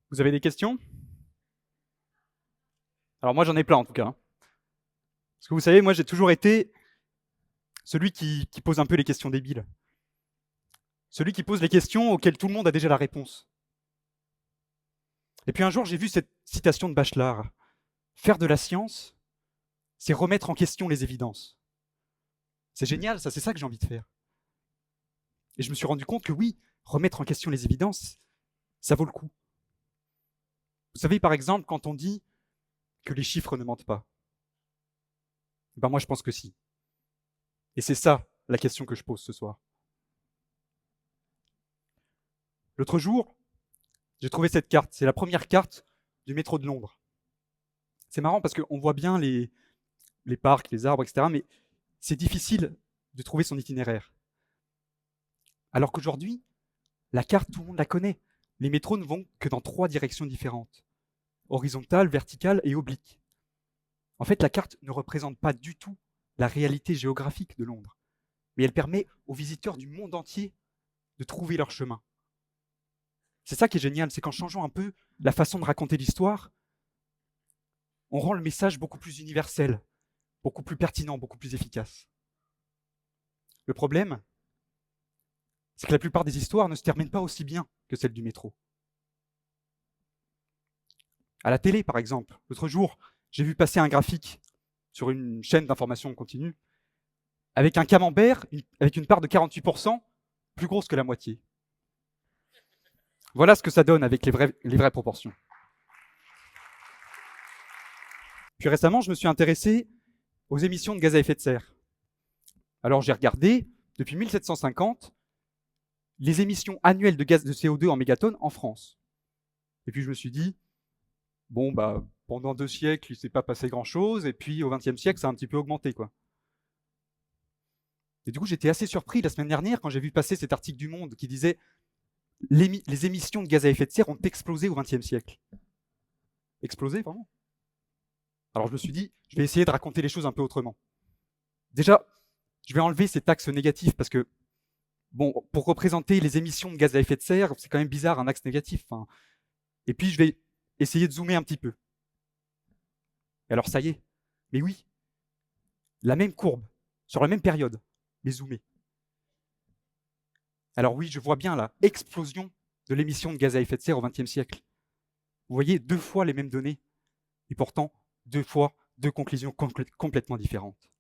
Vous avez des questions? Alors moi j'en ai plein en tout cas. Parce que vous savez, moi j'ai toujours été celui qui pose un peu les questions débiles. Celui qui pose les questions auxquelles tout le monde a déjà la réponse. Et puis un jour j'ai vu cette citation de Bachelard. Faire de la science, c'est remettre en question les évidences. C'est génial, ça, c'est ça que j'ai envie de faire. Et je me suis rendu compte que oui, remettre en question les évidences, ça vaut le coup. Vous savez, par exemple, quand on dit que les chiffres ne mentent pas, ben moi je pense que si. Et c'est ça la question que je pose ce soir. L'autre jour, j'ai trouvé cette carte. C'est la première carte du métro de Londres. C'est marrant parce qu'on voit bien les parcs, les arbres, etc. Mais c'est difficile de trouver son itinéraire. Alors qu'aujourd'hui, la carte, tout le monde la connaît. Les métros ne vont que dans 3 directions différentes. Horizontale, verticale et oblique. En fait, la carte ne représente pas du tout la réalité géographique de Londres. Mais elle permet aux visiteurs du monde entier de trouver leur chemin. C'est ça qui est génial, c'est qu'en changeant un peu la façon de raconter l'histoire, on rend le message beaucoup plus universel, beaucoup plus pertinent, beaucoup plus efficace. Le problème, c'est que la plupart des histoires ne se terminent pas aussi bien que celle du métro. À la télé, par exemple, l'autre jour, j'ai vu passer un graphique sur une chaîne d'information continue avec un camembert avec une part de 48% plus grosse que la moitié. Voilà ce que ça donne avec les vraies proportions. Puis récemment, je me suis intéressé aux émissions de gaz à effet de serre. Alors j'ai regardé, depuis 1750, les émissions annuelles de gaz de CO2 en mégatonnes en France. Et puis je me suis dit, bon, bah, pendant 2 siècles, il ne s'est pas passé grand-chose, et puis au XXe siècle, ça a un petit peu augmenté, quoi. Et du coup, j'étais assez surpris la semaine dernière quand j'ai vu passer cet article du Monde qui disait les émissions de gaz à effet de serre ont explosé au XXe siècle. Explosé, vraiment. Alors je me suis dit, je vais essayer de raconter les choses un peu autrement. Déjà, je vais enlever ces taxes négatives parce que, bon, pour représenter les émissions de gaz à effet de serre, c'est quand même bizarre un axe négatif. Hein. Et puis je vais essayer de zoomer un petit peu. Et alors ça y est, mais oui, la même courbe, sur la même période, mais zoomée. Alors oui, je vois bien la explosion de l'émission de gaz à effet de serre au XXe siècle. Vous voyez 2 fois les mêmes données, et pourtant 2 fois 2 conclusions complètement différentes.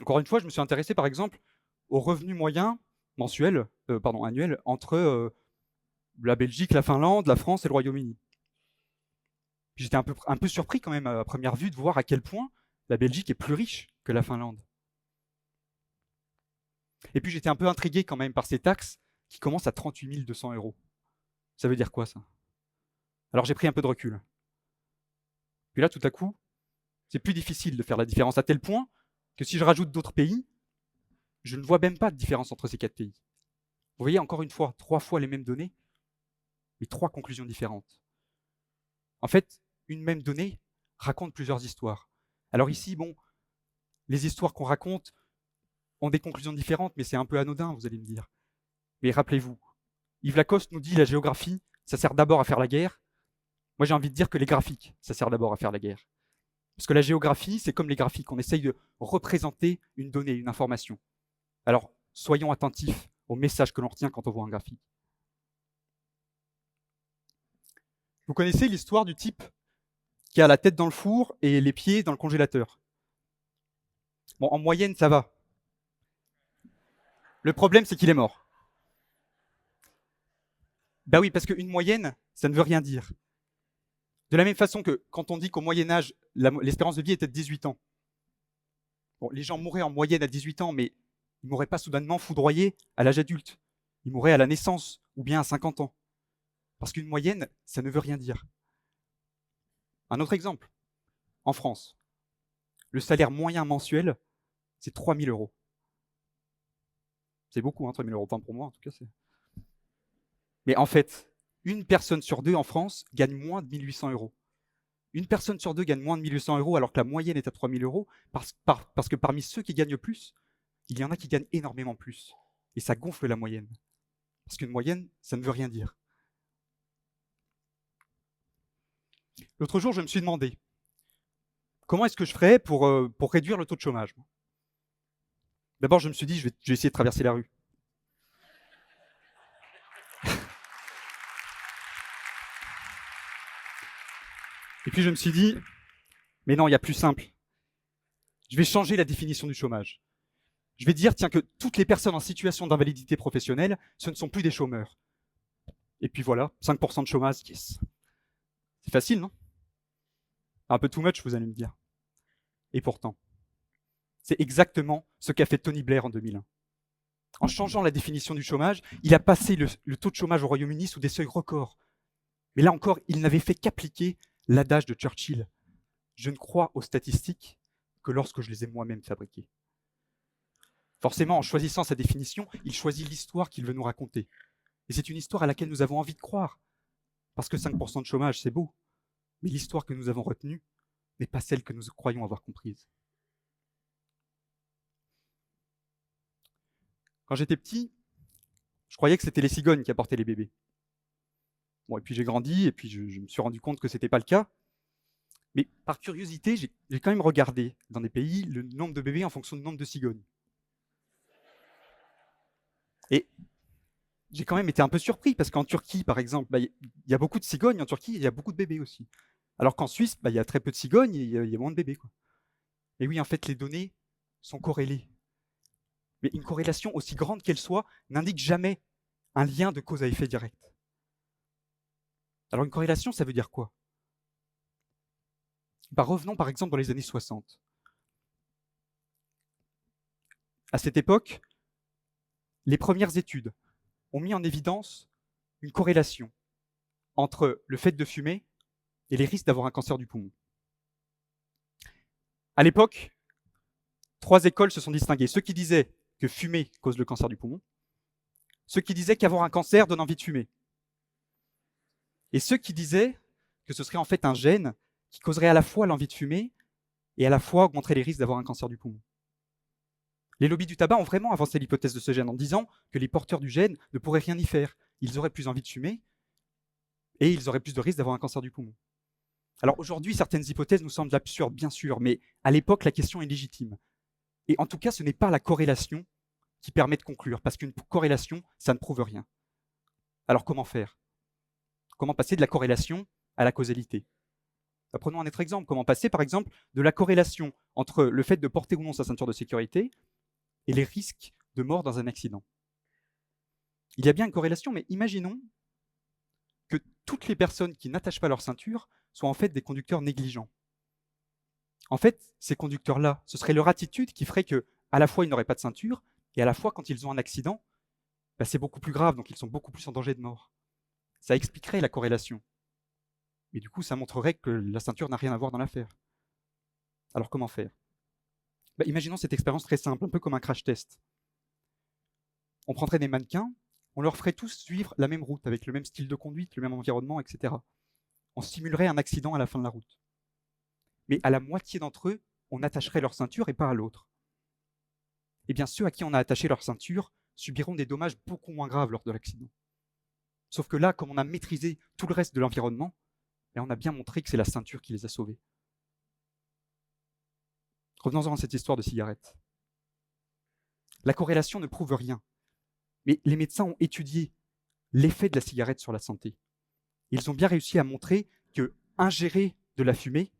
Encore une fois, je me suis intéressé par exemple au revenu moyen annuel entre la Belgique, la Finlande, la France et le Royaume-Uni. J'étais un peu surpris quand même à première vue de voir à quel point la Belgique est plus riche que la Finlande. Et puis j'étais un peu intrigué quand même par ces taxes qui commencent à 38 200 €. Ça veut dire quoi ça? Alors j'ai pris un peu de recul. Puis là, tout à coup, c'est plus difficile de faire la différence à tel point que si je rajoute d'autres pays, je ne vois même pas de différence entre ces 4 pays. Vous voyez, encore une fois, 3 fois les mêmes données, mais 3 conclusions différentes. En fait, une même donnée raconte plusieurs histoires. Alors ici, bon, les histoires qu'on raconte ont des conclusions différentes, mais c'est un peu anodin, vous allez me dire. Mais rappelez-vous, Yves Lacoste nous dit la géographie, ça sert d'abord à faire la guerre. Moi, j'ai envie de dire que les graphiques, ça sert d'abord à faire la guerre. Parce que la géographie, c'est comme les graphiques, on essaye de représenter une donnée, une information. Alors, soyons attentifs au message que l'on retient quand on voit un graphique. Vous connaissez l'histoire du type qui a la tête dans le four et les pieds dans le congélateur. Bon, en moyenne, ça va. Le problème, c'est qu'il est mort. Bah oui, parce qu'une moyenne, ça ne veut rien dire. De la même façon que quand on dit qu'au Moyen-Âge, l'espérance de vie était de 18 ans. Bon, les gens mouraient en moyenne à 18 ans, mais ils ne mouraient pas soudainement foudroyés à l'âge adulte. Ils mouraient à la naissance ou bien à 50 ans. Parce qu'une moyenne, ça ne veut rien dire. Un autre exemple. En France, le salaire moyen mensuel, c'est 3 000 €. C'est beaucoup, hein, 3 000 €. Enfin, pour moi, en tout cas, c'est. Mais en fait, une personne sur 2 en France gagne moins de 1 800 €. Une personne sur 2 gagne moins de 1 800 € alors que la moyenne est à 3 000 € parce que parmi ceux qui gagnent plus, il y en a qui gagnent énormément plus. Et ça gonfle la moyenne. Parce qu'une moyenne, ça ne veut rien dire. L'autre jour, je me suis demandé, comment est-ce que je ferais pour réduire le taux de chômage? D'abord, je me suis dit, je vais essayer de traverser la rue. Et puis je me suis dit, mais non, il y a plus simple. Je vais changer la définition du chômage. Je vais dire, tiens, que toutes les personnes en situation d'invalidité professionnelle, ce ne sont plus des chômeurs. Et puis voilà, 5% de chômage, yes. C'est facile, non? Un peu too much, vous allez me dire. Et pourtant, c'est exactement ce qu'a fait Tony Blair en 2001. En changeant la définition du chômage, il a passé le taux de chômage au Royaume-Uni sous des seuils records. Mais là encore, il n'avait fait qu'appliquer l'adage de Churchill. Je ne crois aux statistiques que lorsque je les ai moi-même fabriquées. Forcément, en choisissant sa définition, il choisit l'histoire qu'il veut nous raconter. Et c'est une histoire à laquelle nous avons envie de croire. Parce que 5% de chômage, c'est beau. Mais l'histoire que nous avons retenue n'est pas celle que nous croyons avoir comprise. Quand j'étais petit, je croyais que c'était les cigognes qui apportaient les bébés. Bon, et puis j'ai grandi, et puis je me suis rendu compte que c'était pas le cas. Mais par curiosité, j'ai quand même regardé dans des pays le nombre de bébés en fonction du nombre de cigognes. Et j'ai quand même été un peu surpris, parce qu'en Turquie, par exemple, il y a beaucoup de cigognes, en Turquie, il y a beaucoup de bébés aussi. Alors qu'en Suisse, il y a très peu de cigognes, et il y a moins de bébés, quoi. Et oui, en fait, les données sont corrélées. Mais une corrélation, aussi grande qu'elle soit, n'indique jamais un lien de cause à effet direct. Alors une corrélation, ça veut dire quoi? Revenons par exemple dans les années 60. À cette époque, les premières études ont mis en évidence une corrélation entre le fait de fumer et les risques d'avoir un cancer du poumon. À l'époque, 3 écoles se sont distinguées. Ceux qui disaient que fumer cause le cancer du poumon, ceux qui disaient qu'avoir un cancer donne envie de fumer, et ceux qui disaient que ce serait en fait un gène qui causerait à la fois l'envie de fumer et à la fois augmenterait les risques d'avoir un cancer du poumon. Les lobbies du tabac ont vraiment avancé l'hypothèse de ce gène en disant que les porteurs du gène ne pourraient rien y faire. Ils auraient plus envie de fumer et ils auraient plus de risques d'avoir un cancer du poumon. Alors aujourd'hui, certaines hypothèses nous semblent absurdes, bien sûr, mais à l'époque, la question est légitime. Et en tout cas, ce n'est pas la corrélation qui permet de conclure, parce qu'une corrélation, ça ne prouve rien. Alors comment faire? Comment passer de la corrélation à la causalité? Prenons un autre exemple. Comment passer, par exemple, de la corrélation entre le fait de porter ou non sa ceinture de sécurité et les risques de mort dans un accident? Il y a bien une corrélation, mais imaginons que toutes les personnes qui n'attachent pas leur ceinture soient en fait des conducteurs négligents. En fait, ces conducteurs-là, ce serait leur attitude qui ferait que, à la fois, ils n'auraient pas de ceinture, et à la fois, quand ils ont un accident, c'est beaucoup plus grave, donc ils sont beaucoup plus en danger de mort. Ça expliquerait la corrélation. Mais du coup, ça montrerait que la ceinture n'a rien à voir dans l'affaire. Alors comment faire? Imaginons cette expérience très simple, un peu comme un crash test. On prendrait des mannequins, on leur ferait tous suivre la même route, avec le même style de conduite, le même environnement, etc. On simulerait un accident à la fin de la route. Mais à la moitié d'entre eux, on attacherait leur ceinture et pas à l'autre. Eh bien, ceux à qui on a attaché leur ceinture subiront des dommages beaucoup moins graves lors de l'accident. Sauf que là, comme on a maîtrisé tout le reste de l'environnement, on a bien montré que c'est la ceinture qui les a sauvés. Revenons-en à cette histoire de cigarette. La corrélation ne prouve rien, mais les médecins ont étudié l'effet de la cigarette sur la santé. Ils ont bien réussi à montrer que ingérer de la fumée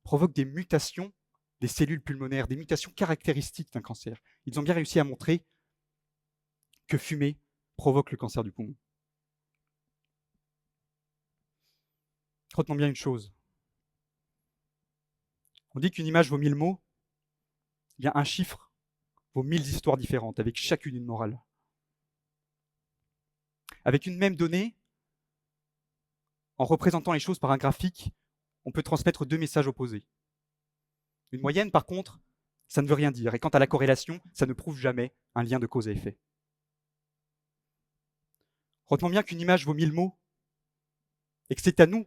provoque des mutations des cellules pulmonaires, des mutations caractéristiques d'un cancer. Ils ont bien réussi à montrer que fumer provoque le cancer du poumon. Retenons bien une chose. On dit qu'une image vaut 1000 mots. Eh bien, un chiffre vaut 1000 histoires différentes, avec chacune une morale. Avec une même donnée, en représentant les choses par un graphique, on peut transmettre 2 messages opposés. Une moyenne, par contre, ça ne veut rien dire. Et quant à la corrélation, ça ne prouve jamais un lien de cause à effet. Retenons bien qu'une image vaut 1000 mots, et que c'est à nous,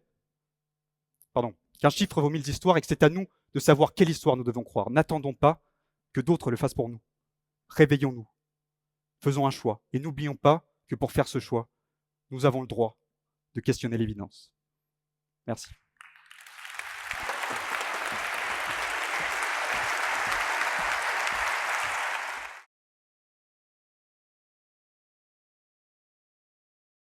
qu'un chiffre vaut 1000 histoires, et que c'est à nous de savoir quelle histoire nous devons croire. N'attendons pas que d'autres le fassent pour nous. Réveillons-nous. Faisons un choix. Et n'oublions pas que pour faire ce choix, nous avons le droit de questionner l'évidence. Merci.